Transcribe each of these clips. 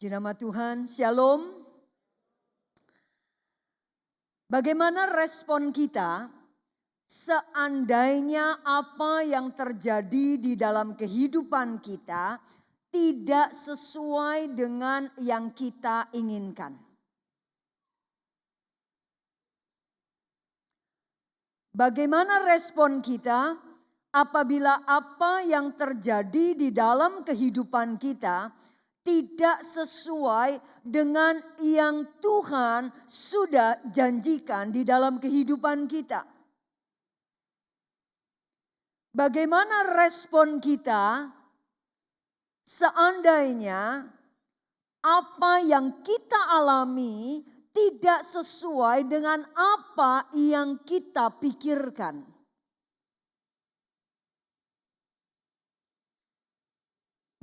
Puji nama Tuhan, Shalom. Bagaimana respon kita seandainya apa yang terjadi di dalam kehidupan kita tidak sesuai dengan yang kita inginkan? Bagaimana respon kita apabila apa yang terjadi di dalam kehidupan kita tidak sesuai dengan yang Tuhan sudah janjikan di dalam kehidupan kita? Bagaimana respon kita seandainya apa yang kita alami tidak sesuai dengan apa yang kita pikirkan?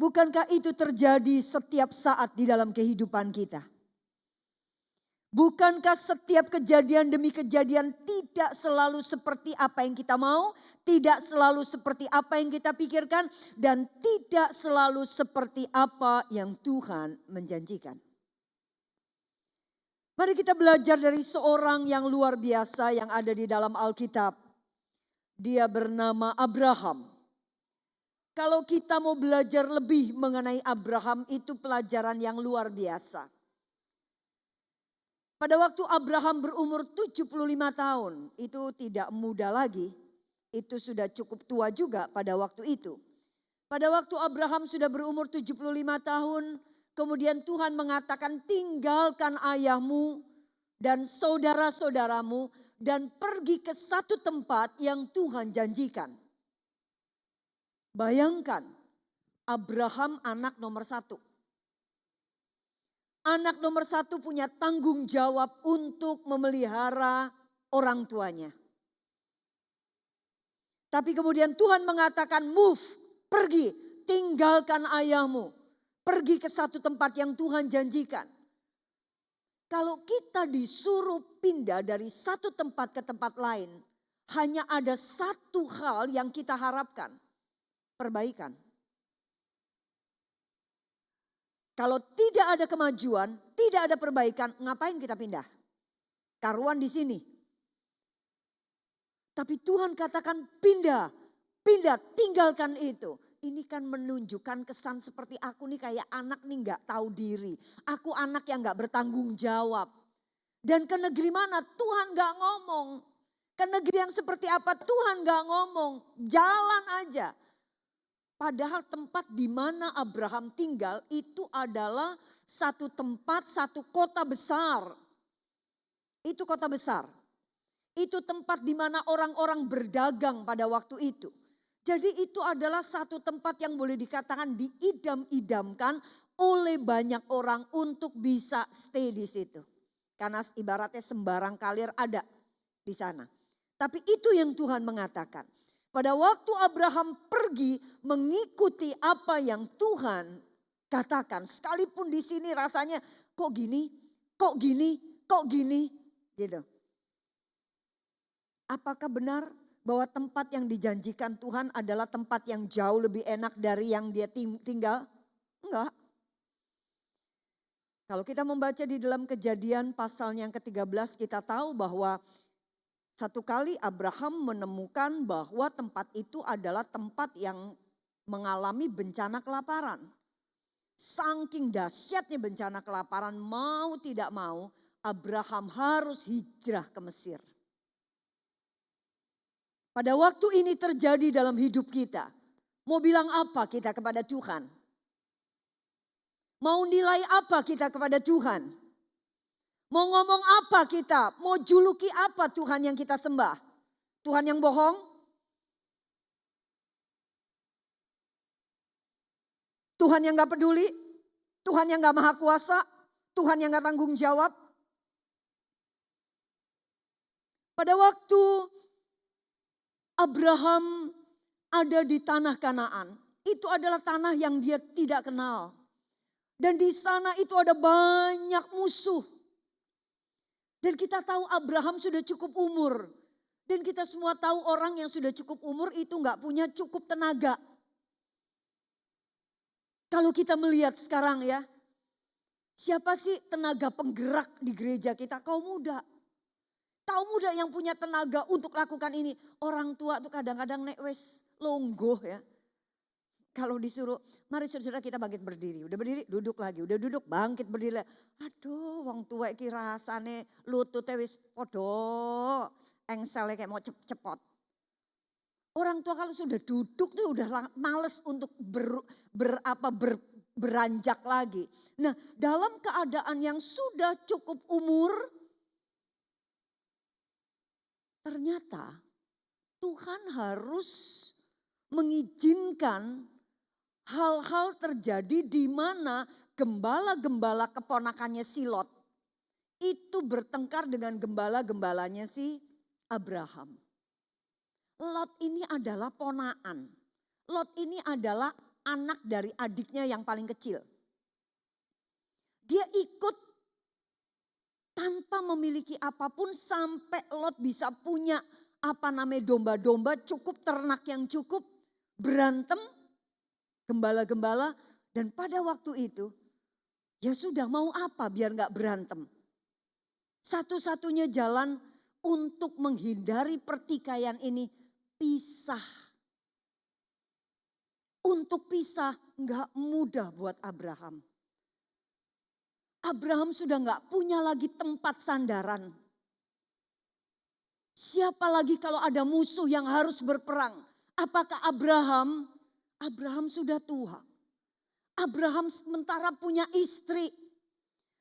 Bukankah itu terjadi setiap saat di dalam kehidupan kita? Bukankah setiap kejadian demi kejadian tidak selalu seperti apa yang kita mau, tidak selalu seperti apa yang kita pikirkan, dan tidak selalu seperti apa yang Tuhan menjanjikan? Mari kita belajar dari seorang yang luar biasa yang ada di dalam Alkitab. Dia bernama Abraham. Kalau kita mau belajar lebih mengenai Abraham, itu pelajaran yang luar biasa. Pada waktu Abraham berumur 75 tahun, itu tidak muda lagi. Itu sudah cukup tua juga pada waktu itu. Pada waktu Abraham sudah berumur 75 tahun, kemudian Tuhan mengatakan tinggalkan ayahmu dan saudara-saudaramu dan pergi ke satu tempat yang Tuhan janjikan. Bayangkan, Abraham anak nomor 1. Anak nomor 1 punya tanggung jawab untuk memelihara orang tuanya. Tapi kemudian Tuhan mengatakan move, pergi, tinggalkan ayahmu. Pergi ke satu tempat yang Tuhan janjikan. Kalau kita disuruh pindah dari satu tempat ke tempat lain, hanya ada satu hal yang kita harapkan. Perbaikan. Kalau tidak ada kemajuan, tidak ada perbaikan, ngapain kita pindah? Karuan di sini. Tapi Tuhan katakan pindah, tinggalkan itu. Ini kan menunjukkan kesan seperti aku nih kayak anak nih gak tahu diri. Aku anak yang gak bertanggung jawab. Dan ke negeri mana Tuhan gak ngomong. Ke negeri yang seperti apa Tuhan gak ngomong. Jalan aja. Padahal tempat di mana Abraham tinggal itu adalah satu tempat, satu kota besar. Itu kota besar. Itu tempat di mana orang-orang berdagang pada waktu itu. Jadi itu adalah satu tempat yang boleh dikatakan diidam-idamkan oleh banyak orang untuk bisa stay di situ. Karena ibaratnya sembarang kalir ada di sana. Tapi itu yang Tuhan mengatakan. Pada waktu Abraham pergi mengikuti apa yang Tuhan katakan. Sekalipun di sini rasanya kok gini gitu. Apakah benar bahwa tempat yang dijanjikan Tuhan adalah tempat yang jauh lebih enak dari yang dia tinggal? Enggak. Kalau kita membaca di dalam Kejadian pasal yang ke-13 kita tahu bahwa satu kali Abraham menemukan bahwa tempat itu adalah tempat yang mengalami bencana kelaparan. Saking dahsyatnya bencana kelaparan, mau tidak mau Abraham harus hijrah ke Mesir. Pada waktu ini terjadi dalam hidup kita, mau bilang apa kita kepada Tuhan? Mau nilai apa kita kepada Tuhan? Mau ngomong apa kita? Mau juluki apa Tuhan yang kita sembah? Tuhan yang bohong? Tuhan yang gak peduli? Tuhan yang gak maha kuasa? Tuhan yang gak tanggung jawab? Pada waktu Abraham ada di tanah Kanaan, itu adalah tanah yang dia tidak kenal. Dan di sana itu ada banyak musuh. Dan kita tahu Abraham sudah cukup umur. Dan kita semua tahu orang yang sudah cukup umur itu gak punya cukup tenaga. Kalau kita melihat sekarang ya. Siapa sih tenaga penggerak di gereja kita? Kaum muda. Kaum muda yang punya tenaga untuk lakukan ini. Orang tua tuh kadang-kadang nek wes longgoh ya. Kalau disuruh, mari saudara kita bangkit berdiri. Udah berdiri, duduk lagi. Udah duduk, bangkit berdiri lagi. Aduh, wong tua iki rasane lututnya wis podo. Engselnya kayak mau cepot. Orang tua kalau sudah duduk tuh udah males untuk beranjak lagi. Nah, dalam keadaan yang sudah cukup umur, ternyata Tuhan harus mengizinkan hal-hal terjadi di mana gembala-gembala keponakannya si Lot itu bertengkar dengan gembala-gembalanya si Abraham. Lot ini adalah ponaan. Lot ini adalah anak dari adiknya yang paling kecil. Dia ikut tanpa memiliki apapun sampai Lot bisa punya domba-domba, cukup ternak yang cukup, berantem gembala-gembala, dan pada waktu itu ya sudah mau apa biar gak berantem. Satu-satunya jalan untuk menghindari pertikaian ini pisah. Untuk pisah gak mudah buat Abraham. Abraham sudah gak punya lagi tempat sandaran. Siapa lagi kalau ada musuh yang harus berperang? Apakah Abraham? Abraham sudah tua. Abraham sementara punya istri.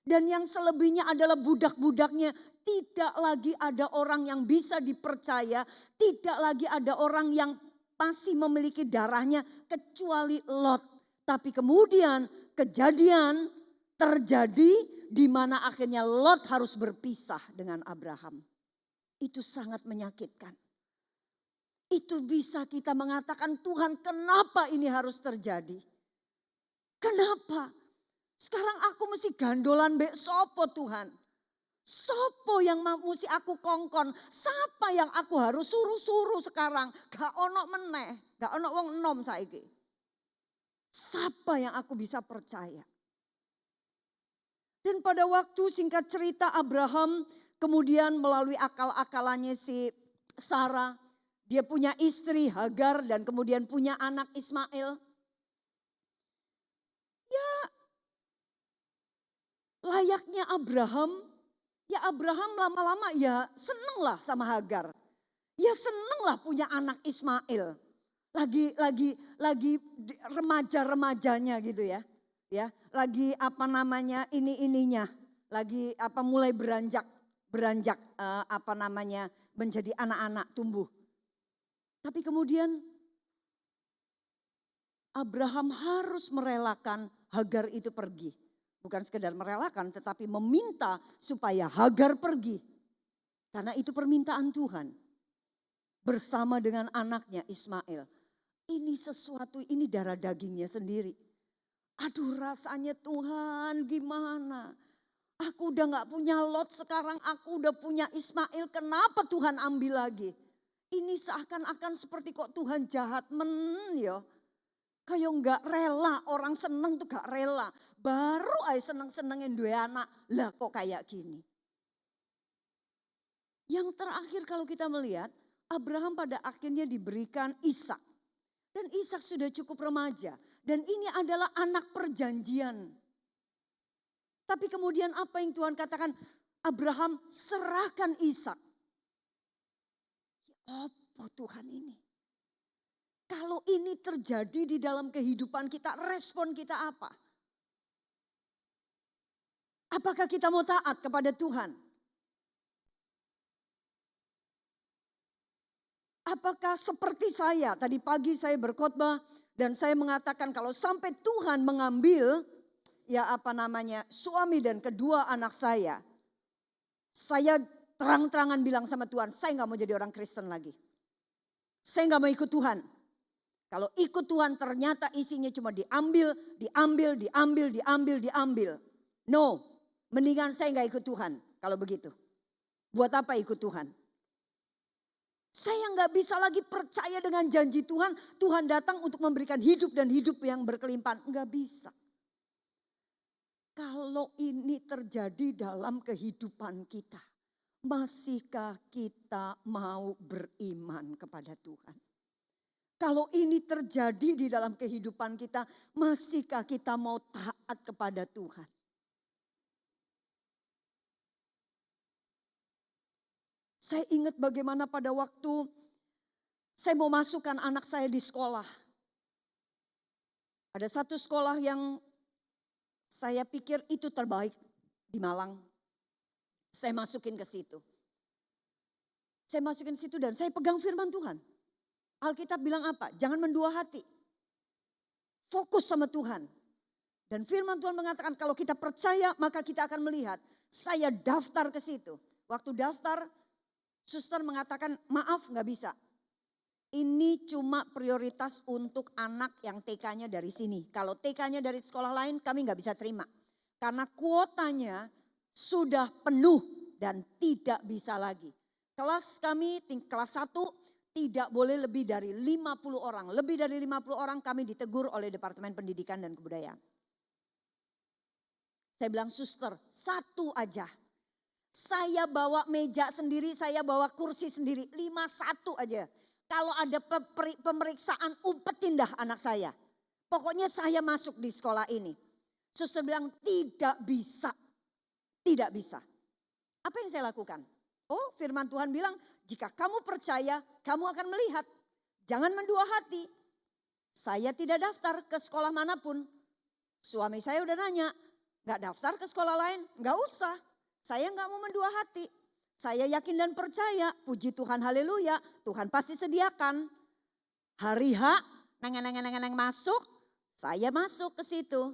Dan yang selebihnya adalah budak-budaknya. Tidak lagi ada orang yang bisa dipercaya. Tidak lagi ada orang yang masih memiliki darahnya kecuali Lot. Tapi kemudian kejadian terjadi di mana akhirnya Lot harus berpisah dengan Abraham. Itu sangat menyakitkan. Itu bisa kita mengatakan, Tuhan kenapa ini harus terjadi? Kenapa? Sekarang aku mesti gandolan mbek sopo Tuhan? Sopo yang mesti aku kongkon? Siapa yang aku harus suruh-suruh sekarang? Gak ono meneh, gak ono wong enom saiki. Siapa yang aku bisa percaya? Dan pada waktu singkat cerita Abraham kemudian melalui akal-akalannya si Sarah, dia punya istri Hagar dan kemudian punya anak Ismail. Ya layaknya Abraham, ya Abraham lama-lama ya seneng lah sama Hagar. Ya seneng lah punya anak Ismail. Lagi remaja-remajanya gitu ya. Ya, lagi ininya, lagi mulai beranjak menjadi anak-anak tumbuh. Tapi kemudian Abraham harus merelakan Hagar itu pergi. Bukan sekedar merelakan tetapi meminta supaya Hagar pergi. Karena itu permintaan Tuhan. Bersama dengan anaknya Ismail. Ini darah dagingnya sendiri. Aduh rasanya Tuhan gimana? Aku udah gak punya Lot sekarang aku udah punya Ismail. Kenapa Tuhan ambil lagi? Ini seakan-akan seperti kok Tuhan jahat ya. Kayak gak rela, orang seneng tuh gak rela. Baru aja seneng-senengin dua anak, lah kok kayak gini. Yang terakhir kalau kita melihat, Abraham pada akhirnya diberikan Ishak. Dan Ishak sudah cukup remaja. Dan ini adalah anak perjanjian. Tapi kemudian apa yang Tuhan katakan? Abraham serahkan Ishak. Apa Tuhan ini? Kalau ini terjadi di dalam kehidupan kita, respon kita apa? Apakah kita mau taat kepada Tuhan? Apakah seperti saya, tadi pagi saya berkhotbah dan saya mengatakan kalau sampai Tuhan mengambil suami dan kedua anak saya terang-terangan bilang sama Tuhan, saya gak mau jadi orang Kristen lagi. Saya gak mau ikut Tuhan. Kalau ikut Tuhan ternyata isinya cuma diambil. No, mendingan saya gak ikut Tuhan kalau begitu. Buat apa ikut Tuhan? Saya gak bisa lagi percaya dengan janji Tuhan. Tuhan datang untuk memberikan hidup dan hidup yang berkelimpahan. Gak bisa. Kalau ini terjadi dalam kehidupan kita, masihkah kita mau beriman kepada Tuhan? Kalau ini terjadi di dalam kehidupan kita, masihkah kita mau taat kepada Tuhan? Saya ingat bagaimana pada waktu saya mau masukkan anak saya di sekolah. Ada satu sekolah yang saya pikir itu terbaik di Malang. Saya masukin ke situ. Saya masukin ke situ dan saya pegang firman Tuhan. Alkitab bilang apa? Jangan mendua hati. Fokus sama Tuhan. Dan firman Tuhan mengatakan kalau kita percaya maka kita akan melihat. Saya daftar ke situ. Waktu daftar, suster mengatakan maaf gak bisa. Ini cuma prioritas untuk anak yang TK-nya dari sini. Kalau TK-nya dari sekolah lain kami gak bisa terima. Karena kuotanya sudah penuh dan tidak bisa lagi. Kelas kami kelas 1 tidak boleh lebih dari 50 orang. Lebih dari 50 orang kami ditegur oleh Departemen Pendidikan dan Kebudayaan. Saya bilang suster, satu aja. Saya bawa meja sendiri, saya bawa kursi sendiri. 51 aja. Kalau ada pemeriksaan, umpetin dah anak saya. Pokoknya saya masuk di sekolah ini. Suster bilang tidak bisa. Tidak bisa. Apa yang saya lakukan? Oh, firman Tuhan bilang jika kamu percaya, kamu akan melihat. Jangan mendua hati. Saya tidak daftar ke sekolah manapun. Suami saya udah nanya, gak daftar ke sekolah lain? Gak usah. Saya gak mau mendua hati. Saya yakin dan percaya, puji Tuhan, haleluya, Tuhan pasti sediakan. Hari H, neng masuk, saya masuk ke situ.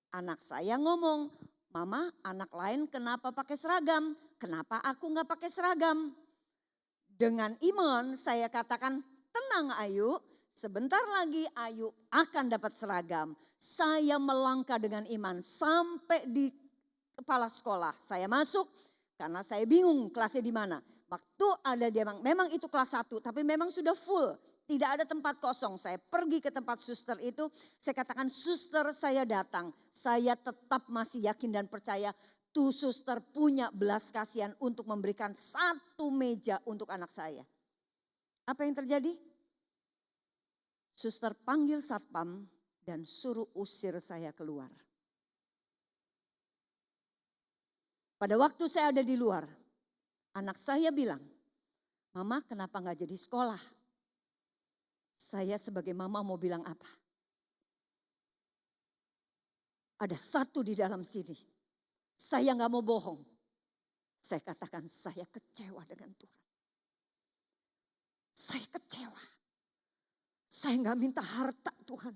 Anak saya ngomong, mama anak lain kenapa pakai seragam? Kenapa aku gak pakai seragam? Dengan iman saya katakan, tenang Ayu, sebentar lagi Ayu akan dapat seragam. Saya melangkah dengan iman sampai di kepala sekolah. Saya masuk. Karena saya bingung kelasnya di mana. Waktu ada dia memang itu kelas 1 tapi memang sudah full. Tidak ada tempat kosong. Saya pergi ke tempat suster itu. Saya katakan suster saya datang. Saya tetap masih yakin dan percaya. Tuh suster punya belas kasihan untuk memberikan satu meja untuk anak saya. Apa yang terjadi? Suster panggil satpam dan suruh usir saya keluar. Pada waktu saya ada di luar, anak saya bilang, mama kenapa gak jadi sekolah? Saya sebagai mama mau bilang apa? Ada satu di dalam sini, saya gak mau bohong. Saya katakan saya kecewa dengan Tuhan. Saya kecewa. Saya gak minta harta Tuhan.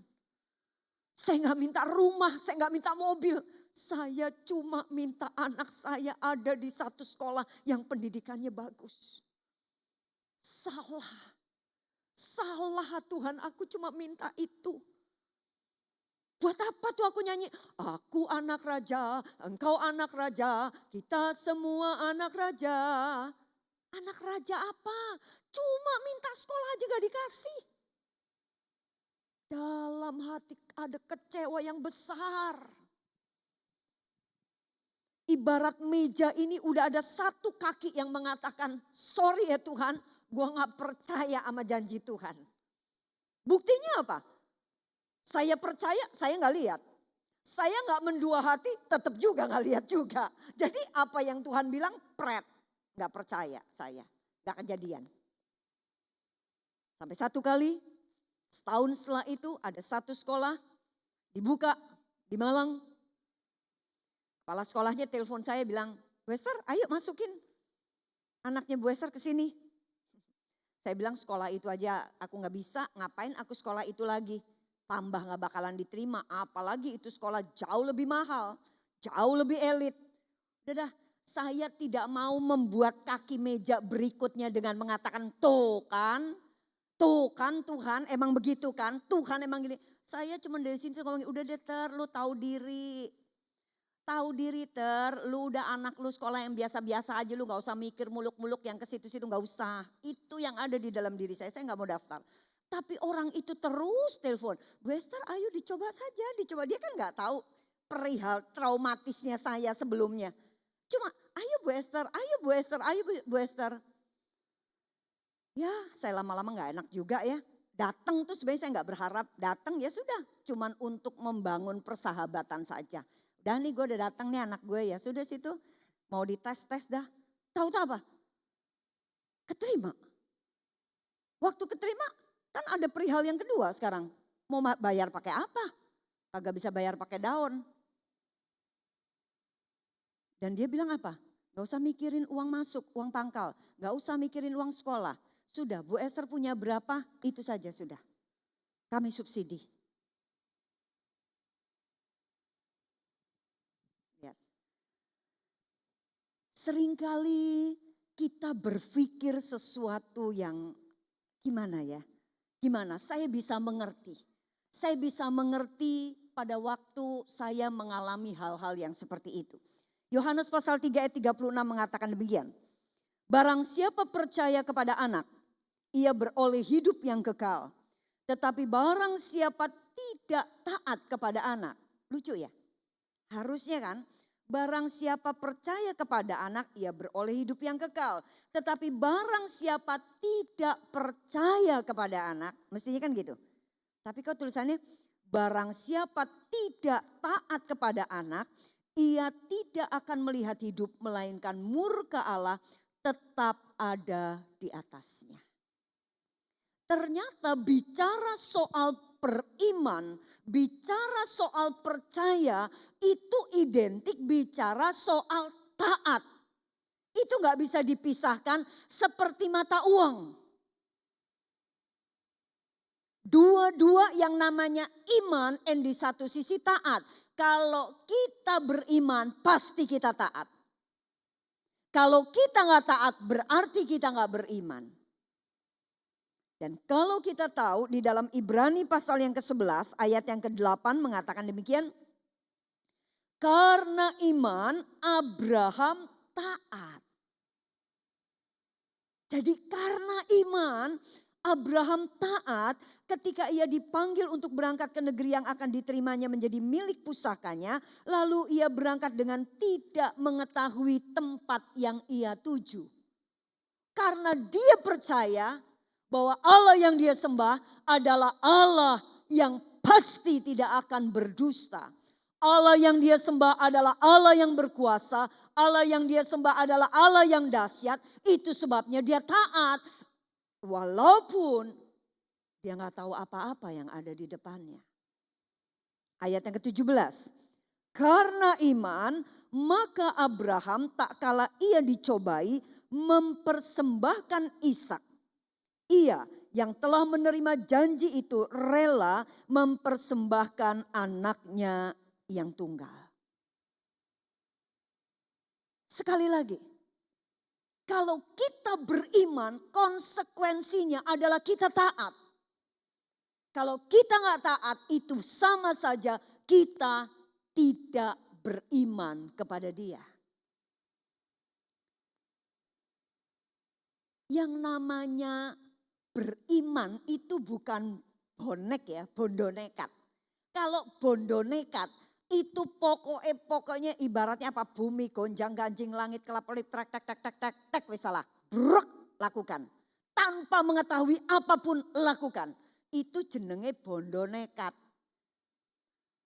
Saya gak minta rumah, saya gak minta mobil. Saya cuma minta anak saya ada di satu sekolah yang pendidikannya bagus. Salah. Salah Tuhan, aku cuma minta itu. Buat apa tuh aku nyanyi? Aku anak raja, engkau anak raja, kita semua anak raja. Anak raja apa? Cuma minta sekolah aja gak dikasih. Dalam hati ada kecewa yang besar. Ibarat meja ini udah ada satu kaki yang mengatakan, sorry ya Tuhan, gue gak percaya sama janji Tuhan. Buktinya apa? Saya percaya, saya gak lihat. Saya gak mendua hati, tetap juga gak lihat juga. Jadi apa yang Tuhan bilang, pret. Gak percaya saya, gak kejadian. Sampai satu kali, setahun setelah itu ada satu sekolah dibuka di Malang. Kepala sekolahnya telepon saya bilang, Bu Esther ayo masukin anaknya Bu Esther ke sini. Saya bilang sekolah itu aja aku gak bisa, ngapain aku sekolah itu lagi. Tambah gak bakalan diterima, apalagi itu sekolah jauh lebih mahal, jauh lebih elit. Udah dah, saya tidak mau membuat kaki meja berikutnya dengan mengatakan tuh kan Tuhan emang begitu kan, Tuhan emang gini. Saya cuma dari sini ngomongin, udah deh Ter, lu tahu diri. Tahu diri Ter, lu udah anak lu sekolah yang biasa-biasa aja, lu gak usah mikir muluk-muluk yang ke situ-situ gak usah. Itu yang ada di dalam diri saya gak mau daftar. Tapi orang itu terus telepon, Bu Esther ayo dicoba saja, dicoba. Dia kan gak tahu perihal traumatisnya saya sebelumnya. Cuma ayo Bu Esther, ayo Bu Esther, ayo Bu Esther. Ya saya lama-lama gak enak juga ya. Datang tuh sebenarnya saya gak berharap, datang ya sudah. Cuman untuk membangun persahabatan saja. Udah nih gue udah datang nih anak gue ya. Sudah situ mau dites-tes dah. Tahu-tahu apa? Keterima. Waktu keterima kan ada perihal yang kedua sekarang. Mau bayar pakai apa? Kagak bisa bayar pakai daun. Dan dia bilang apa? Gak usah mikirin uang masuk, uang pangkal. Gak usah mikirin uang sekolah. Sudah, Bu Esther punya berapa? Itu saja sudah. Kami subsidi. Lihat. Seringkali kita berpikir sesuatu yang gimana ya? Gimana? Saya bisa mengerti. Saya bisa mengerti pada waktu saya mengalami hal-hal yang seperti itu. Yohanes pasal 3 ayat 36 mengatakan demikian. Barang siapa percaya kepada anak, ia beroleh hidup yang kekal. Tetapi barang siapa tidak taat kepada anak. Lucu ya? Harusnya kan? Barang siapa percaya kepada anak, ia beroleh hidup yang kekal. Tetapi barang siapa tidak percaya kepada anak, mestinya kan gitu. Tapi kok tulisannya, barang siapa tidak taat kepada anak, ia tidak akan melihat hidup melainkan murka Allah tetap ada di atasnya. Ternyata bicara soal beriman, bicara soal percaya itu identik bicara soal taat. Itu gak bisa dipisahkan seperti mata uang. Dua-dua yang namanya iman dan di satu sisi taat. Kalau kita beriman pasti kita taat. Kalau kita gak taat berarti kita gak beriman. Dan kalau kita tahu di dalam Ibrani pasal yang ke-11 ayat yang ke-8 mengatakan demikian. Karena iman Abraham taat. Jadi karena iman Abraham taat ketika ia dipanggil untuk berangkat ke negeri yang akan diterimanya menjadi milik pusakanya. Lalu ia berangkat dengan tidak mengetahui tempat yang ia tuju. Karena dia percaya bahwa Allah yang dia sembah adalah Allah yang pasti tidak akan berdusta. Allah yang dia sembah adalah Allah yang berkuasa. Allah yang dia sembah adalah Allah yang dahsyat. Itu sebabnya dia taat. Walaupun dia gak tahu apa-apa yang ada di depannya. Ayat yang ke-17. Karena iman maka Abraham tak kala ia dicobai mempersembahkan Ishak. Ia yang telah menerima janji itu rela mempersembahkan anaknya yang tunggal. Sekali lagi. Kalau kita beriman, konsekuensinya adalah kita taat. Kalau kita gak taat, itu sama saja kita tidak beriman kepada Dia. Yang namanya beriman itu bukan bonek ya, bondo nekat. Kalau bondo nekat, itu pokoknya ibaratnya apa? Bumi gonjang ganjing langit kelap-kelip tek wis salah. Brok lakukan. Tanpa mengetahui apapun lakukan. Itu jenenge bondo nekat.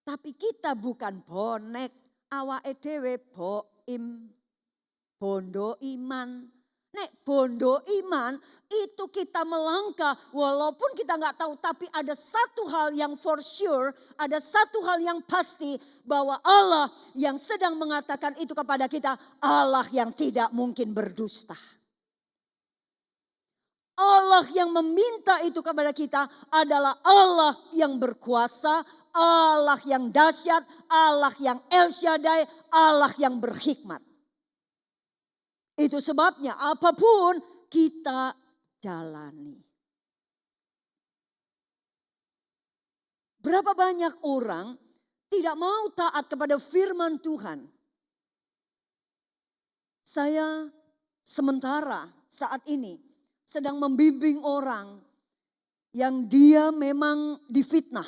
Tapi kita bukan bonek. Awake dhewe bondo iman. Nek bondo iman itu kita melangkah walaupun kita gak tahu. Tapi ada satu hal yang for sure, ada satu hal yang pasti bahwa Allah yang sedang mengatakan itu kepada kita. Allah yang tidak mungkin berdusta. Allah yang meminta itu kepada kita adalah Allah yang berkuasa, Allah yang dahsyat, Allah yang El Shaddai, Allah yang berhikmat. Itu sebabnya apapun kita jalani. Berapa banyak orang tidak mau taat kepada firman Tuhan. Saya sementara saat ini sedang membimbing orang yang dia memang difitnah.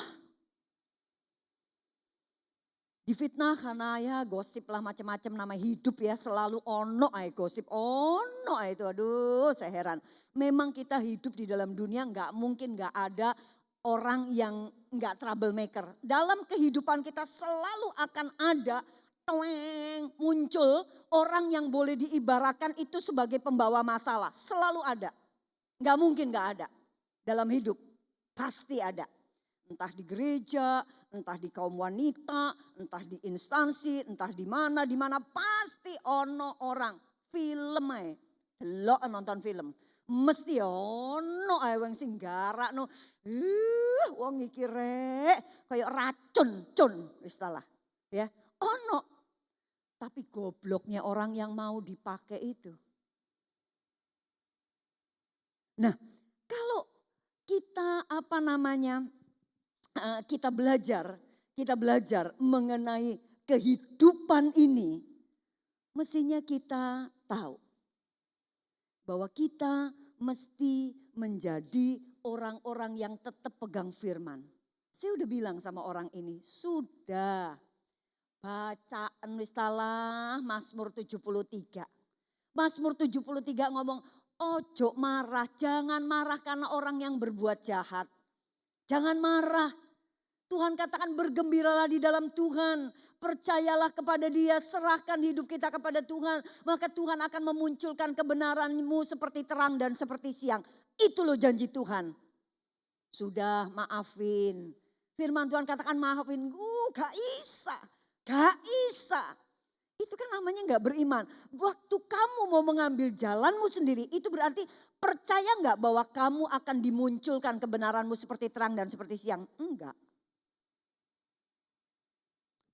Difitnah karena ya gosip lah macam-macam nama hidup ya selalu ono ae gosip ono ae itu aduh saya heran. Memang kita hidup di dalam dunia nggak mungkin nggak ada orang yang nggak troublemaker. Dalam kehidupan kita selalu akan ada muncul orang yang boleh diibaratkan itu sebagai pembawa masalah. Selalu ada. Nggak mungkin nggak ada dalam hidup. Pasti ada. Entah di gereja, entah di kaum wanita, entah di instansi, entah di mana pasti ono orang film ae. Delok nonton film. Mesti ono ae wong sing garakno. Wong iki rek kaya racun, wis salah. Ya, ono. Tapi gobloknya orang yang mau dipakai itu. Nah, kalau kita kita belajar mengenai kehidupan ini, mestinya kita tahu bahwa kita mesti menjadi orang-orang yang tetap pegang firman. Saya udah bilang sama orang ini, sudah bacaan mistalah Mazmur 73. Mazmur 73 ngomong, ojo marah, jangan marah karena orang yang berbuat jahat. Jangan marah. Tuhan katakan bergembiralah di dalam Tuhan. Percayalah kepada Dia, serahkan hidup kita kepada Tuhan. Maka Tuhan akan memunculkan kebenaranmu seperti terang dan seperti siang. Itu loh janji Tuhan. Sudah maafin. Firman Tuhan katakan maafin. Gak bisa. Gak bisa. Itu kan namanya gak beriman. Waktu kamu mau mengambil jalanmu sendiri, itu berarti percaya gak bahwa kamu akan dimunculkan kebenaranmu seperti terang dan seperti siang? Enggak.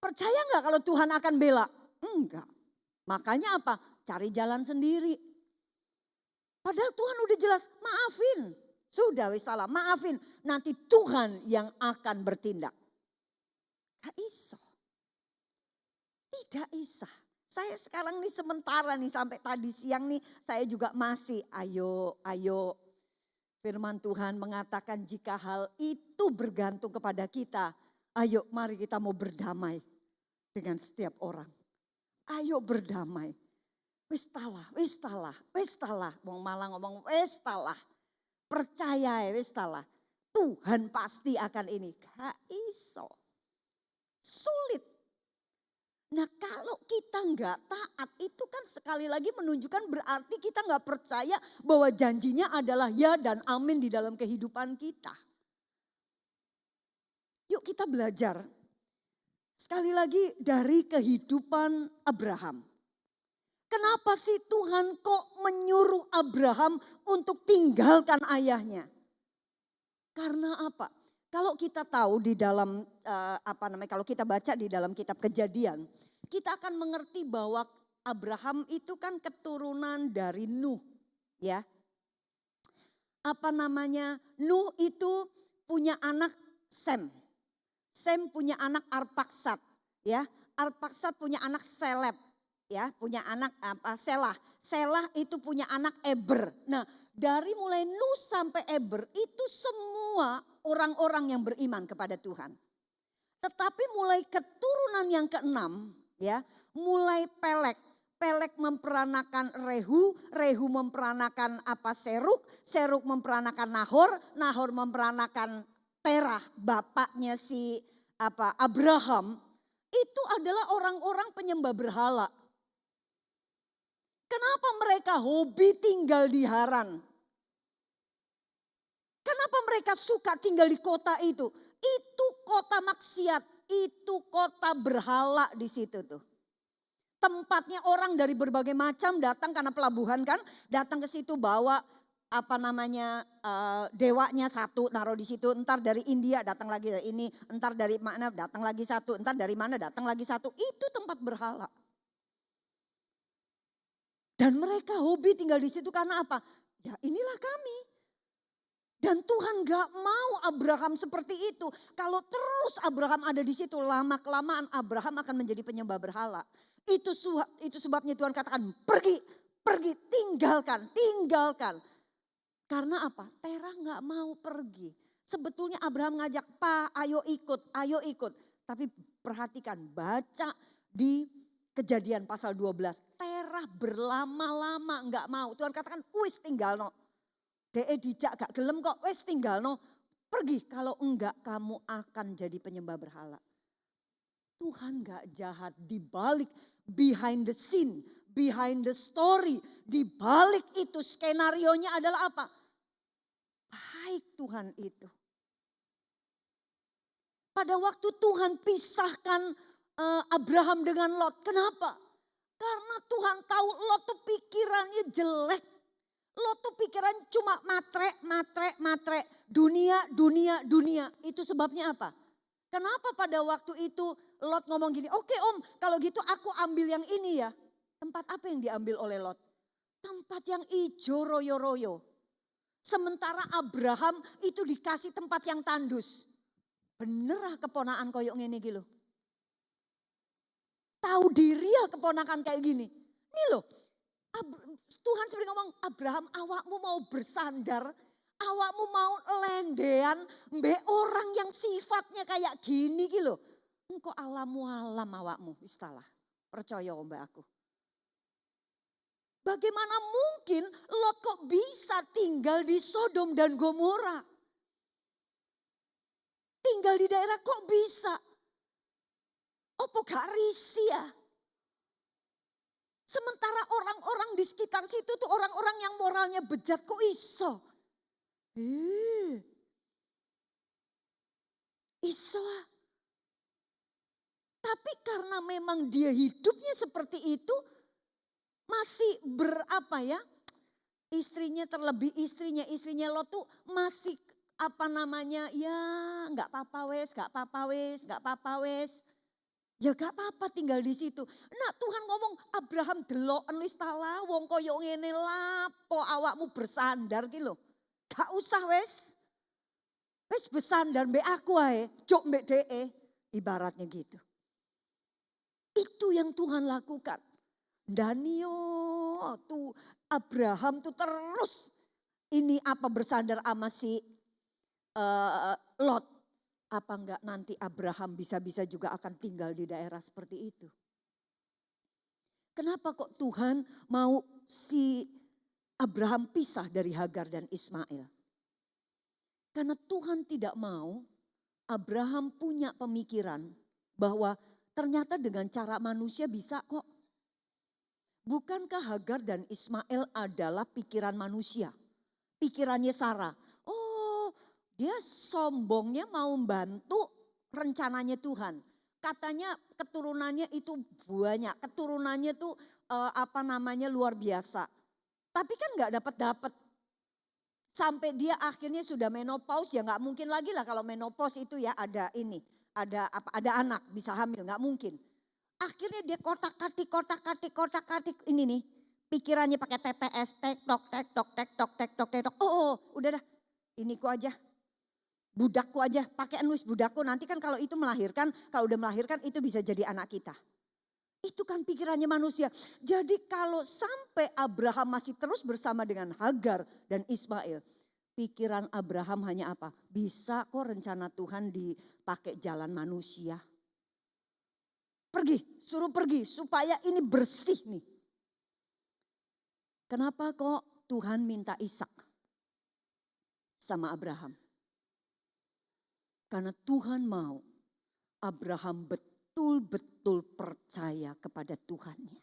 Percaya nggak kalau Tuhan akan bela? Enggak. Makanya apa? Cari jalan sendiri. Padahal Tuhan udah jelas, maafin. Sudah wis salah, maafin. Nanti Tuhan yang akan bertindak. Gak iso. Tidak isa. Saya sekarang nih sementara nih sampai tadi siang nih saya juga masih ayo. Firman Tuhan mengatakan jika hal itu bergantung kepada kita. Ayo mari kita mau berdamai dengan setiap orang. Ayo berdamai. Wis talah. Wong malah ngomong wis talah. Percaya ya wis talah. Tuhan pasti akan ini. Gak iso. Sulit. Nah kalau kita nggak taat itu kan sekali lagi menunjukkan berarti kita nggak percaya bahwa janjinya adalah ya dan amin di dalam kehidupan kita. Yuk kita belajar. Sekali lagi dari kehidupan Abraham. Kenapa sih Tuhan kok menyuruh Abraham untuk tinggalkan ayahnya? Karena apa? Kalau kita tahu di dalam kalau kita baca di dalam kitab Kejadian, kita akan mengerti bahwa Abraham itu kan keturunan dari Nuh, ya. Nuh itu punya anak Sem. Sem punya anak Arpaksad, ya. Arpaksad punya anak Seleb, ya, punya anak Selah. Selah itu punya anak Eber. Nah, dari mulai Nuh sampai Eber itu semua orang-orang yang beriman kepada Tuhan. Tetapi mulai keturunan yang keenam, ya, mulai Pelek. Pelek memperanakan Rehu, Rehu memperanakan Seruk, Seruk memperanakan Nahor, Nahor memperanakan Terah, bapaknya si Abraham, itu adalah orang-orang penyembah berhala. Kenapa mereka hobi tinggal di Haran? Kenapa mereka suka tinggal di kota itu? Itu kota maksiat, itu kota berhala di situ tuh. Tempatnya orang dari berbagai macam datang karena pelabuhan kan, datang ke situ bawa dewanya satu naruh di situ, entar dari India datang lagi dari ini, entar dari mana datang lagi satu, entar dari mana datang lagi satu, itu tempat berhala. Dan mereka hobi tinggal di situ karena apa? Ya inilah kami. Dan Tuhan gak mau Abraham seperti itu. Kalau terus Abraham ada di situ, lama-kelamaan Abraham akan menjadi penyembah berhala. Itu sebabnya Tuhan katakan pergi, tinggalkan. Karena apa? Terah gak mau pergi. Sebetulnya Abraham ngajak, ayo ikut. Tapi perhatikan, baca di Kejadian pasal 12. Terah berlama-lama enggak mau. Tuhan katakan, wis tinggal no. Dee dijak gak gelem kok, wis tinggal no. Pergi, kalau enggak kamu akan jadi penyembah berhala. Tuhan gak jahat, di balik behind the scene, behind the story, di balik itu skenarionya adalah apa? Baik Tuhan itu. Pada waktu Tuhan pisahkan Abraham dengan Lot, kenapa? Karena Tuhan tahu Lot tuh pikirannya jelek. Lot tuh pikiran cuma matre. Dunia. Itu sebabnya apa? Kenapa pada waktu itu Lot ngomong gini, oke om kalau gitu aku ambil yang ini ya. Tempat apa yang diambil oleh Lot? Tempat yang ijo royo-royo. Sementara Abraham itu dikasih tempat yang tandus. Bener ah keponaan koyok ngene iki lho. Tahu diri ya keponakan kayak gini. Ini loh, Tuhan seperti ngomong, Abraham awakmu mau bersandar, awakmu mau lendean, mbe orang yang sifatnya kayak gini gitu loh. Engkau alamu alam awakmu, istilah. Percaya mbak aku. Bagaimana mungkin Lot kok bisa tinggal di Sodom dan Gomora? Tinggal di daerah kok bisa? Opo gak risih ya? Sementara orang-orang di sekitar situ tuh orang-orang yang moralnya bejat kok iso? Iso. Tapi karena memang dia hidupnya seperti itu, masih berapa ya? Istrinya terlebih istrinya Lot tuh masih apa namanya? Ya nggak apa-apa wes. Ya gak apa-apa tinggal di situ. Nah Tuhan ngomong Abraham deloken wis tala wong koyo ngene lapo awakmu bersandar ki lho. Gak usah wis. Wis bersandar mbek aku ae, jok mbek dheke. Ibaratnya gitu. Itu yang Tuhan lakukan. Danio tuh Abraham tuh terus ini apa bersandar sama si Lot. Apa enggak nanti Abraham bisa-bisa juga akan tinggal di daerah seperti itu. Kenapa kok Tuhan mau si Abraham pisah dari Hagar dan Ismail? Karena Tuhan tidak mau Abraham punya pemikiran bahwa ternyata dengan cara manusia bisa kok. Bukankah Hagar dan Ismail adalah pikiran manusia? Pikirannya Sarah. Oh, dia sombongnya mau bantu rencananya Tuhan. Katanya keturunannya itu banyak, keturunannya tuh luar biasa. Tapi kan nggak dapat. Sampai dia akhirnya sudah menopause ya nggak mungkin lagi lah kalau menopause itu ya ada ada anak bisa hamil nggak mungkin. Akhirnya dia kotak-katik ini nih. Pikirannya pakai TTS, tek tok. Oh, udah dah. Ini ku aja. Budakku aja, pakai nulis budakku. Nanti kan kalau itu melahirkan, kalau udah melahirkan itu bisa jadi anak kita. Itu kan pikirannya manusia. Jadi kalau sampai Abraham masih terus bersama dengan Hagar dan Ismail. Pikiran Abraham hanya apa? Bisa kok rencana Tuhan dipakai jalan manusia. Suruh pergi supaya ini bersih nih. Kenapa kok Tuhan minta Ishak sama Abraham? Karena Tuhan mau Abraham betul-betul percaya kepada Tuhannya.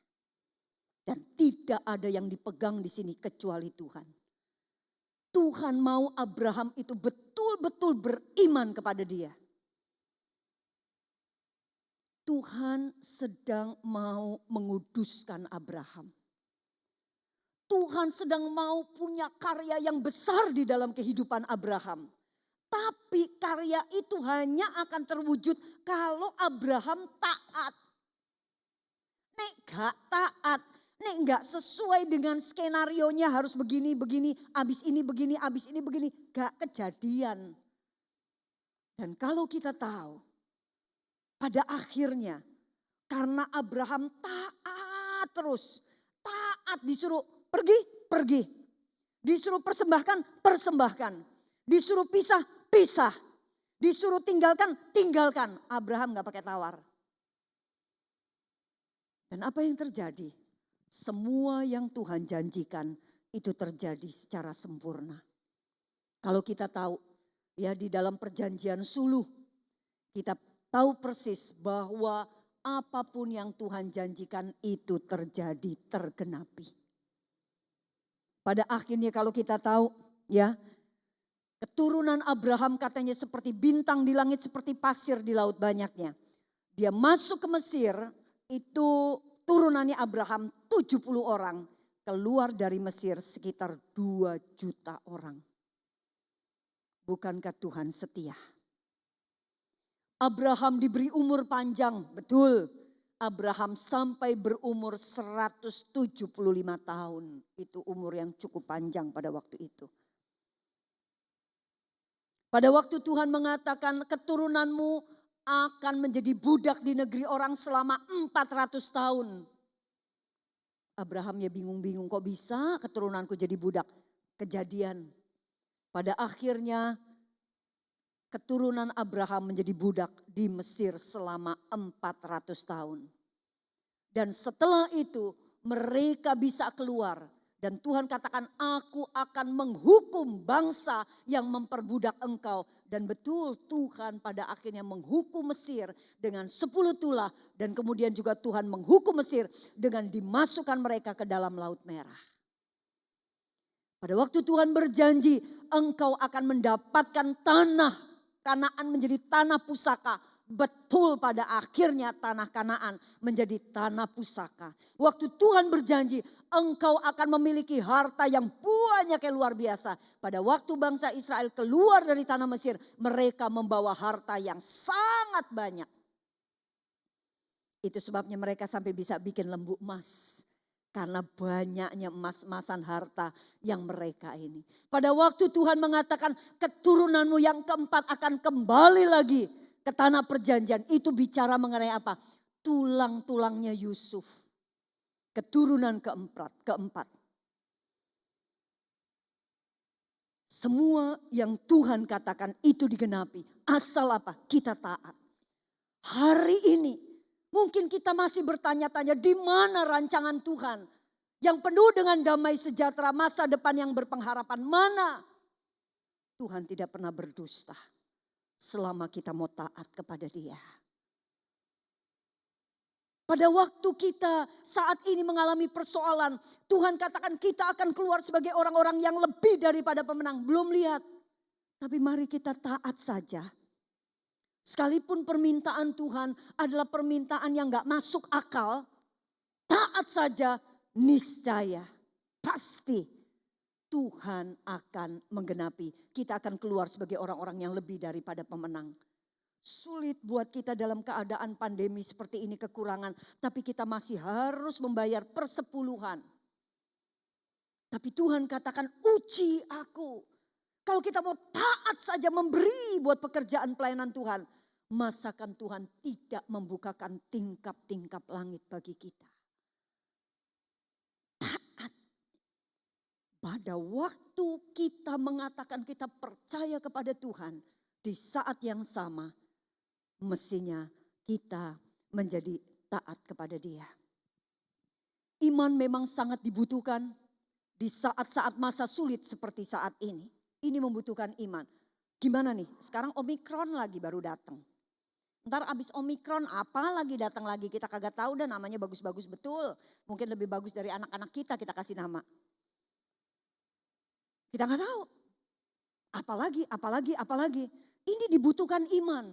Dan tidak ada yang dipegang di sini kecuali Tuhan. Tuhan mau Abraham itu betul-betul beriman kepada dia. Tuhan sedang mau menguduskan Abraham. Tuhan sedang mau punya karya yang besar di dalam kehidupan Abraham. Tapi karya itu hanya akan terwujud kalau Abraham taat. Nek gak taat, nek gak sesuai dengan skenarionya harus begini, abis ini begini, gak kejadian. Dan kalau kita tahu, pada akhirnya karena Abraham taat terus, taat disuruh pergi. Disuruh persembahkan. Disuruh pisah. Disuruh tinggalkan. Abraham gak pakai tawar. Dan apa yang terjadi? Semua yang Tuhan janjikan itu terjadi secara sempurna. Kalau kita tahu ya di dalam perjanjian suluh, kita tahu persis bahwa apapun yang Tuhan janjikan itu terjadi, tergenapi. Pada akhirnya kalau kita tahu ya, keturunan Abraham katanya seperti bintang di langit, seperti pasir di laut banyaknya. Dia masuk ke Mesir, itu turunannya Abraham 70 orang. Keluar dari Mesir sekitar 2 juta orang. Bukankah Tuhan setia? Abraham diberi umur panjang, betul. Abraham sampai berumur 175 tahun. Itu umur yang cukup panjang pada waktu itu. Pada waktu Tuhan mengatakan keturunanmu akan menjadi budak di negeri orang selama 400 tahun. Abraham ya bingung-bingung, kok bisa keturunanku jadi budak? Kejadian. Pada akhirnya keturunan Abraham menjadi budak di Mesir selama 400 tahun. Dan setelah itu mereka bisa keluar. Dan Tuhan katakan, aku akan menghukum bangsa yang memperbudak engkau. Dan betul Tuhan pada akhirnya menghukum Mesir dengan 10 tulah. Dan kemudian juga Tuhan menghukum Mesir dengan dimasukkan mereka ke dalam Laut Merah. Pada waktu Tuhan berjanji, engkau akan mendapatkan tanah Kanaan menjadi tanah pusaka. Betul pada akhirnya tanah Kanaan menjadi tanah pusaka. Waktu Tuhan berjanji engkau akan memiliki harta yang banyak yang luar biasa. Pada waktu bangsa Israel keluar dari tanah Mesir, mereka membawa harta yang sangat banyak. Itu sebabnya mereka sampai bisa bikin lembu emas. Karena banyaknya emas-emasan harta yang mereka ini. Pada waktu Tuhan mengatakan keturunanmu yang keempat akan kembali lagi ke tanah perjanjian. Itu bicara mengenai apa? Tulang-tulangnya Yusuf. Keturunan keempat. Semua yang Tuhan katakan itu digenapi. Asal apa? Kita taat. Hari ini mungkin kita masih bertanya-tanya di mana rancangan Tuhan yang penuh dengan damai sejahtera, masa depan yang berpengharapan. Mana? Tuhan tidak pernah berdusta selama kita mau taat kepada Dia. Pada waktu kita saat ini mengalami persoalan, Tuhan katakan kita akan keluar sebagai orang-orang yang lebih daripada pemenang. Belum lihat, tapi mari kita taat saja. Sekalipun permintaan Tuhan adalah permintaan yang gak masuk akal, taat saja, niscaya pasti Tuhan akan menggenapi. Kita akan keluar sebagai orang-orang yang lebih daripada pemenang. Sulit buat kita dalam keadaan pandemi seperti ini, kekurangan. Tapi kita masih harus membayar persepuluhan. Tapi Tuhan katakan, uji aku. Kalau kita mau taat saja memberi buat pekerjaan pelayanan Tuhan, masakan Tuhan tidak membukakan tingkap-tingkap langit bagi kita. Taat. Pada waktu kita mengatakan kita percaya kepada Tuhan, di saat yang sama, mestinya kita menjadi taat kepada Dia. Iman memang sangat dibutuhkan di saat-saat masa sulit seperti saat ini. Ini membutuhkan iman. Gimana nih? Sekarang Omikron lagi baru datang. Ntar abis Omikron apa lagi datang lagi, kita kagak tahu dan namanya bagus-bagus betul. Mungkin lebih bagus dari anak-anak kita kasih nama. Kita nggak tahu. Apalagi. Ini dibutuhkan iman.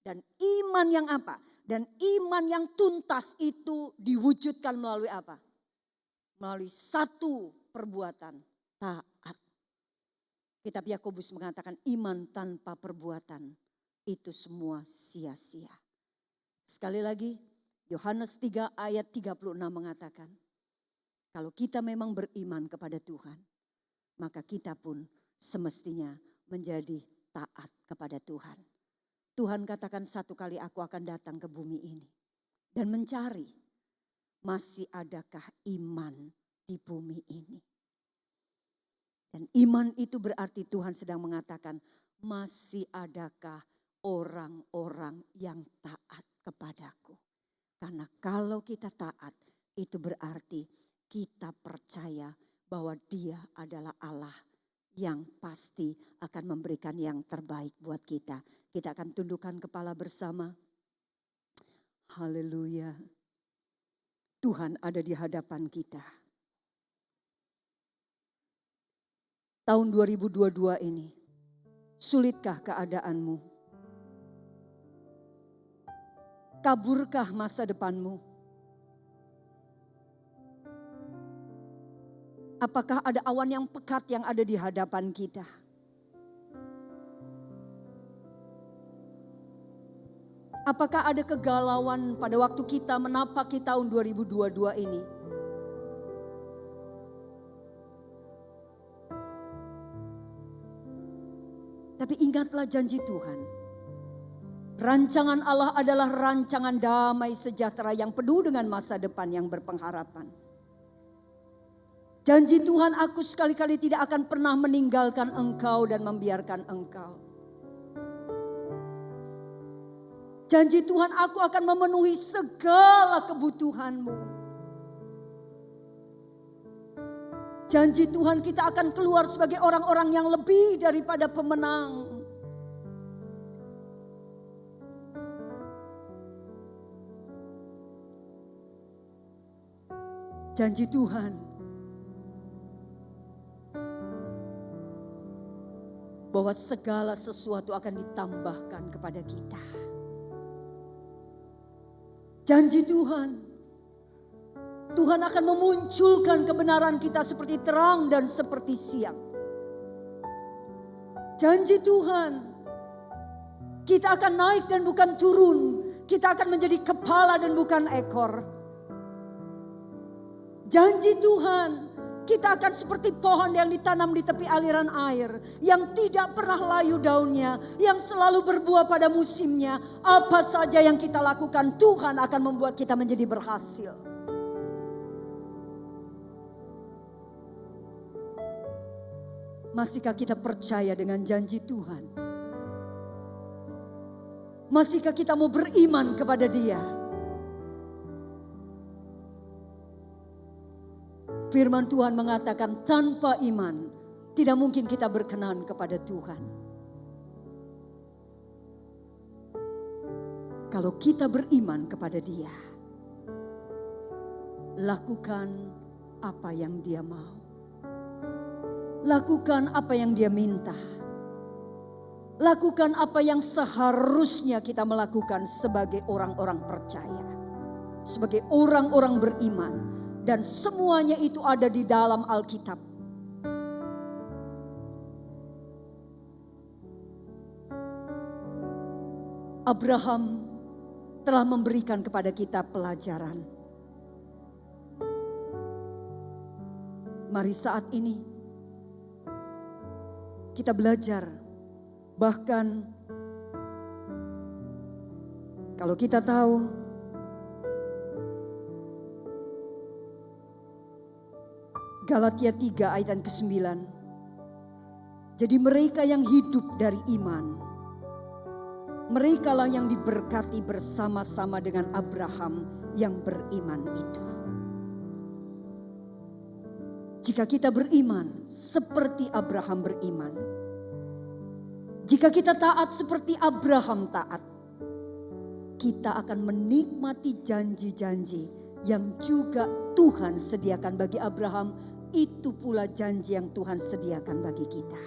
Dan iman yang apa? Dan iman yang tuntas itu diwujudkan melalui apa? Melalui satu perbuatan, taat. Kitab Yakobus mengatakan iman tanpa perbuatan itu semua sia-sia. Sekali lagi Yohanes 3 ayat 36 mengatakan, kalau kita memang beriman kepada Tuhan, maka kita pun semestinya menjadi taat kepada Tuhan. Tuhan katakan satu kali aku akan datang ke bumi ini dan mencari masih adakah iman di bumi ini. Dan iman itu berarti Tuhan sedang mengatakan masih adakah orang-orang yang taat kepadaku. Karena kalau kita taat, itu berarti kita percaya bahwa Dia adalah Allah yang pasti akan memberikan yang terbaik buat kita. Kita akan tundukkan kepala bersama. Haleluya. Tuhan ada di hadapan kita. Tahun 2022 ini, sulitkah keadaanmu? Kaburkah masa depanmu? Apakah ada awan yang pekat yang ada di hadapan kita? Apakah ada kegalauan pada waktu kita menapaki tahun 2022 ini? Tapi ingatlah janji Tuhan. Rancangan Allah adalah rancangan damai sejahtera yang penuh dengan masa depan yang berpengharapan. Janji Tuhan, aku sekali-kali tidak akan pernah meninggalkan engkau dan membiarkan engkau. Janji Tuhan, aku akan memenuhi segala kebutuhanmu. Janji Tuhan, kita akan keluar sebagai orang-orang yang lebih daripada pemenang. Janji Tuhan bahwa segala sesuatu akan ditambahkan kepada kita. Janji Tuhan, Tuhan akan memunculkan kebenaran kita seperti terang dan seperti siang. Janji Tuhan, kita akan naik dan bukan turun. Kita akan menjadi kepala dan bukan ekor. Janji Tuhan, kita akan seperti pohon yang ditanam di tepi aliran air, yang tidak pernah layu daunnya, yang selalu berbuah pada musimnya. Apa saja yang kita lakukan, Tuhan akan membuat kita menjadi berhasil. Masihkah kita percaya dengan janji Tuhan? Masihkah kita mau beriman kepada Dia? Firman Tuhan mengatakan tanpa iman tidak mungkin kita berkenan kepada Tuhan. Kalau kita beriman kepada Dia, lakukan apa yang Dia mau. Lakukan apa yang Dia minta. Lakukan apa yang seharusnya kita melakukan sebagai orang-orang percaya. Sebagai orang-orang beriman. Dan semuanya itu ada di dalam Alkitab. Abraham telah memberikan kepada kita pelajaran. Mari saat ini kita belajar. Bahkan kalau kita tahu Galatia 3 ayat yang ke-9. Jadi mereka yang hidup dari iman, merekalah yang diberkati bersama-sama dengan Abraham yang beriman itu. Jika kita beriman seperti Abraham beriman, jika kita taat seperti Abraham taat, kita akan menikmati janji-janji yang juga Tuhan sediakan bagi Abraham. Itu pula janji yang Tuhan sediakan bagi kita.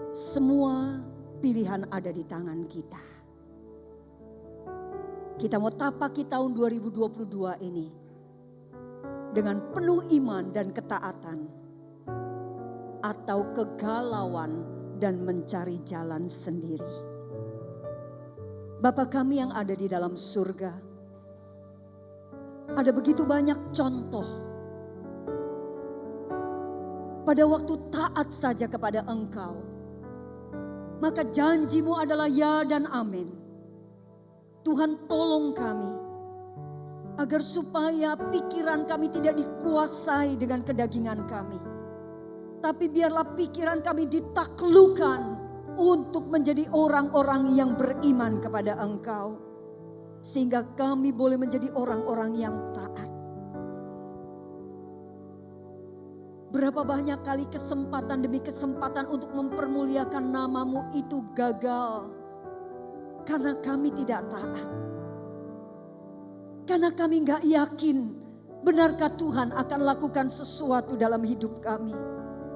Semua pilihan ada di tangan kita. Kita mau tapaki tahun 2022 ini dengan penuh iman dan ketaatan, atau kegalauan dan mencari jalan sendiri. Bapa kami yang ada di dalam surga, ada begitu banyak contoh pada waktu taat saja kepada Engkau, maka janji-Mu adalah ya dan amin. Tuhan, tolong kami agar supaya pikiran kami tidak dikuasai dengan kedagingan kami, tapi biarlah pikiran kami ditaklukkan untuk menjadi orang-orang yang beriman kepada Engkau. Sehingga kami boleh menjadi orang-orang yang taat. Berapa banyak kali kesempatan demi kesempatan untuk mempermuliakan nama-Mu itu gagal. Karena kami tidak taat. Karena kami gak yakin, benarkah Tuhan akan lakukan sesuatu dalam hidup kami.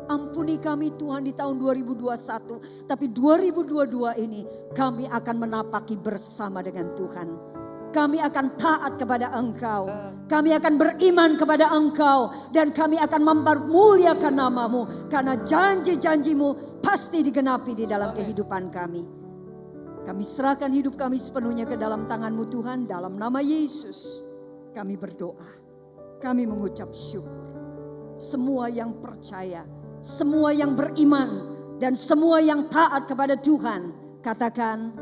Ampuni kami Tuhan di tahun 2021. Tapi 2022 ini kami akan menapaki bersama dengan Tuhan. Kami akan taat kepada Engkau. Kami akan beriman kepada Engkau. Dan kami akan mempermuliakan nama-Mu. Karena janji-janji-Mu pasti digenapi di dalam kehidupan kami. Kami serahkan hidup kami sepenuhnya ke dalam tangan-Mu Tuhan. Dalam nama Yesus kami berdoa. Kami mengucap syukur. Semua yang percaya, semua yang beriman, dan semua yang taat kepada Tuhan, katakan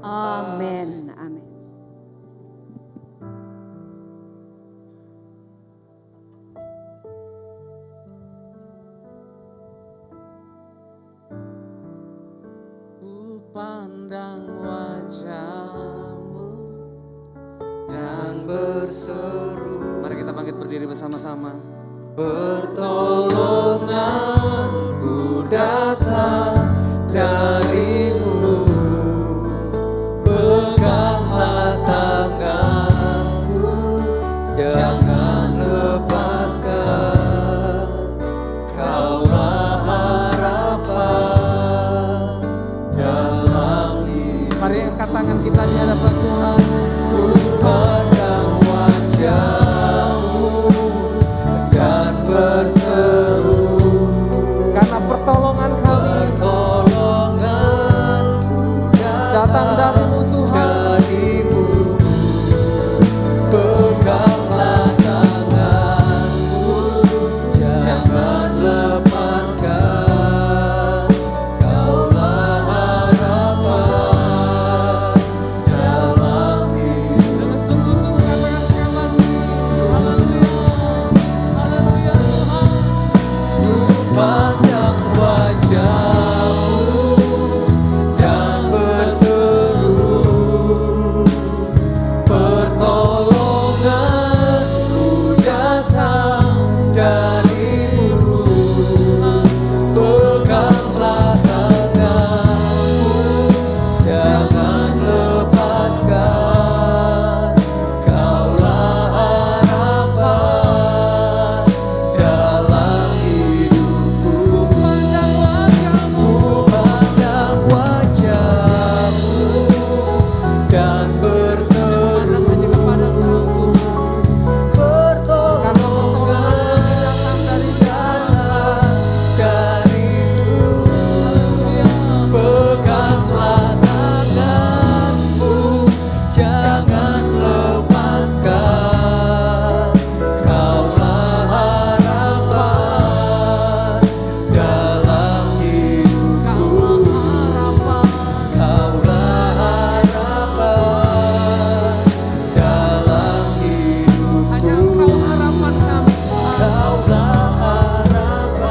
amin. Amin. Ku pandang wajah-Mu dan berseru. Mari kita bangkit berdiri bersama-sama. Pertolonganku datang dari-Mu, peganglah tanganku, jangan lepaskan. Kaulah harapan dalam hidup. Mari angkat tangan kita di hadapan Tuhan. Ku pandang wajah-Mu dan berseru, karena pertolongan kami datang dari-Mu Tuhan. Peganglah tanganku, jangan lepaskan. Kaulah harapan dalam hidup. Dengan sungguh-sungguh katakan sekali lagi, haleluya, haleluya Tuhan. Ku pandang wajah-Mu dan berseru, pertolonganku datang dari-Mu. Peganglah tanganku, jangan lepaskan. Kaulah harapan dalam hidupku. Pandang wajah-Mu, pandang wajah-Mu dan berseru. Pandang hanya kepada Engkau Tuhan. Pertolonganku datang dari-Mu. Peganglah tanganku, jangan lepaskan. Kaulah harapan dalam hidupku. Kaulah harapan dalam hidupku. Hanya Engkau harapan kami. Kaulah harapan.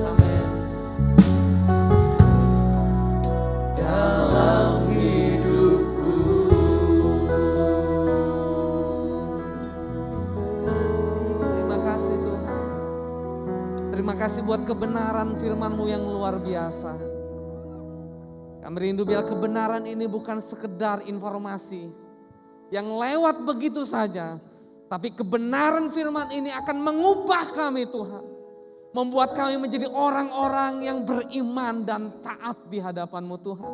Amin. Dalam hidupku. Terima kasih Tuhan. Terima kasih buat kebenaran firman-Mu yang luar biasa. Kami rindu biar kebenaran ini bukan sekedar informasi yang lewat begitu saja. Tapi kebenaran firman ini akan mengubah kami Tuhan. Membuat kami menjadi orang-orang yang beriman dan taat di hadapan-Mu Tuhan.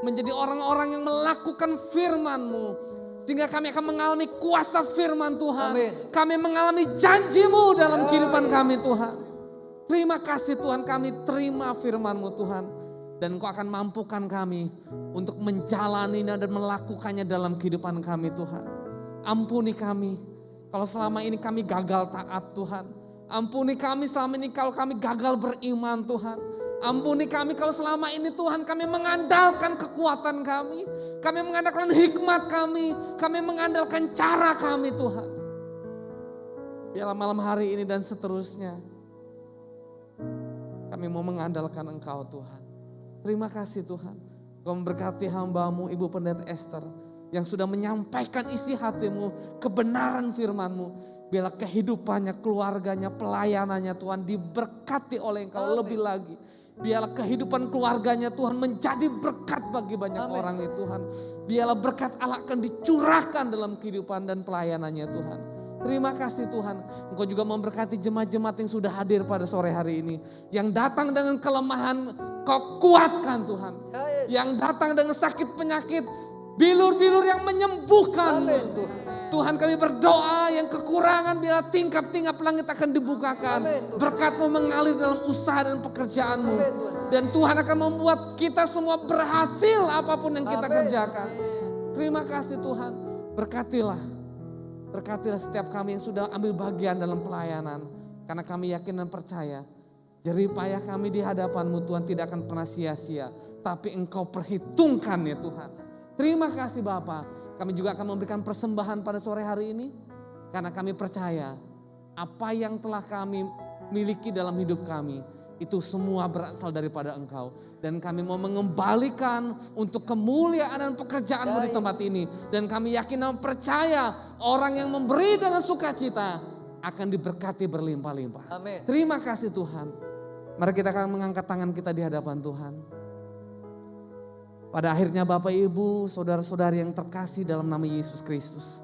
Menjadi orang-orang yang melakukan firman-Mu. Sehingga kami akan mengalami kuasa firman Tuhan. Amin. Kami mengalami janji-Mu dalam kehidupan kami Tuhan. Terima kasih Tuhan, kami terima firman-Mu Tuhan. Dan Engkau akan mampukan kami untuk menjalaninya dan melakukannya dalam kehidupan kami Tuhan. Ampuni kami kalau selama ini kami gagal taat Tuhan. Ampuni kami selama ini kalau kami gagal beriman Tuhan. Ampuni kami kalau selama ini Tuhan kami mengandalkan kekuatan kami. Kami mengandalkan hikmat kami mengandalkan cara kami Tuhan. Biarlah malam hari ini dan seterusnya Kami mau mengandalkan Engkau Tuhan. Terima kasih Tuhan. Kau memberkati hamba-Mu Ibu Pendeta Esther yang sudah menyampaikan isi hati-Mu, kebenaran firman-Mu. Biarlah kehidupannya, keluarganya, pelayanannya Tuhan diberkati oleh Engkau lebih lagi. Biarlah kehidupan keluarganya Tuhan menjadi berkat bagi banyak orang ya Tuhan. Biarlah berkat Allah akan dicurahkan dalam kehidupan dan pelayanannya Tuhan. Terima kasih Tuhan. Engkau juga memberkati jemaat-jemaat yang sudah hadir pada sore hari ini. Yang datang dengan kelemahan, Kau kuatkan Tuhan. Yang datang dengan sakit penyakit, bilur-bilur yang menyembuhkan. Tuhan kami berdoa yang kekurangan bila tingkap-tingkap langit akan dibukakan. Berkat-Mu mengalir dalam usaha dan pekerjaan-Mu. Dan Tuhan akan membuat kita semua berhasil apapun yang kita kerjakan. Terima kasih Tuhan. Berkatilah. Berkatilah setiap kami yang sudah ambil bagian dalam pelayanan. Karena kami yakin dan percaya. Jerih payah kami di hadapan-Mu Tuhan tidak akan pernah sia-sia. Tapi Engkau perhitungkan ya Tuhan. Terima kasih Bapa. Kami juga akan memberikan persembahan pada sore hari ini. Karena kami percaya apa yang telah kami miliki dalam hidup kami. Itu semua berasal daripada Engkau. Dan kami mau mengembalikan untuk kemuliaan dan pekerjaan-Mu di tempat ini. Dan kami yakin dan percaya orang yang memberi dengan sukacita akan diberkati berlimpah-limpah. Terima kasih Tuhan. Mari kita akan mengangkat tangan kita di hadapan Tuhan. Pada akhirnya Bapak Ibu, saudara-saudari yang terkasih dalam nama Yesus Kristus.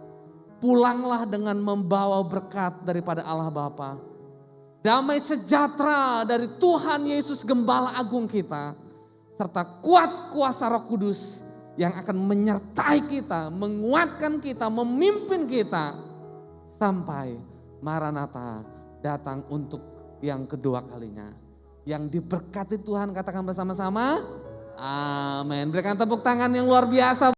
Pulanglah dengan membawa berkat daripada Allah Bapa. Damai sejahtera dari Tuhan Yesus Gembala Agung kita. Serta kuat kuasa Roh Kudus yang akan menyertai kita, menguatkan kita, memimpin kita. Sampai Maranatha datang untuk yang kedua kalinya. Yang diberkati Tuhan katakan bersama-sama. Amin. Berikan tepuk tangan yang luar biasa.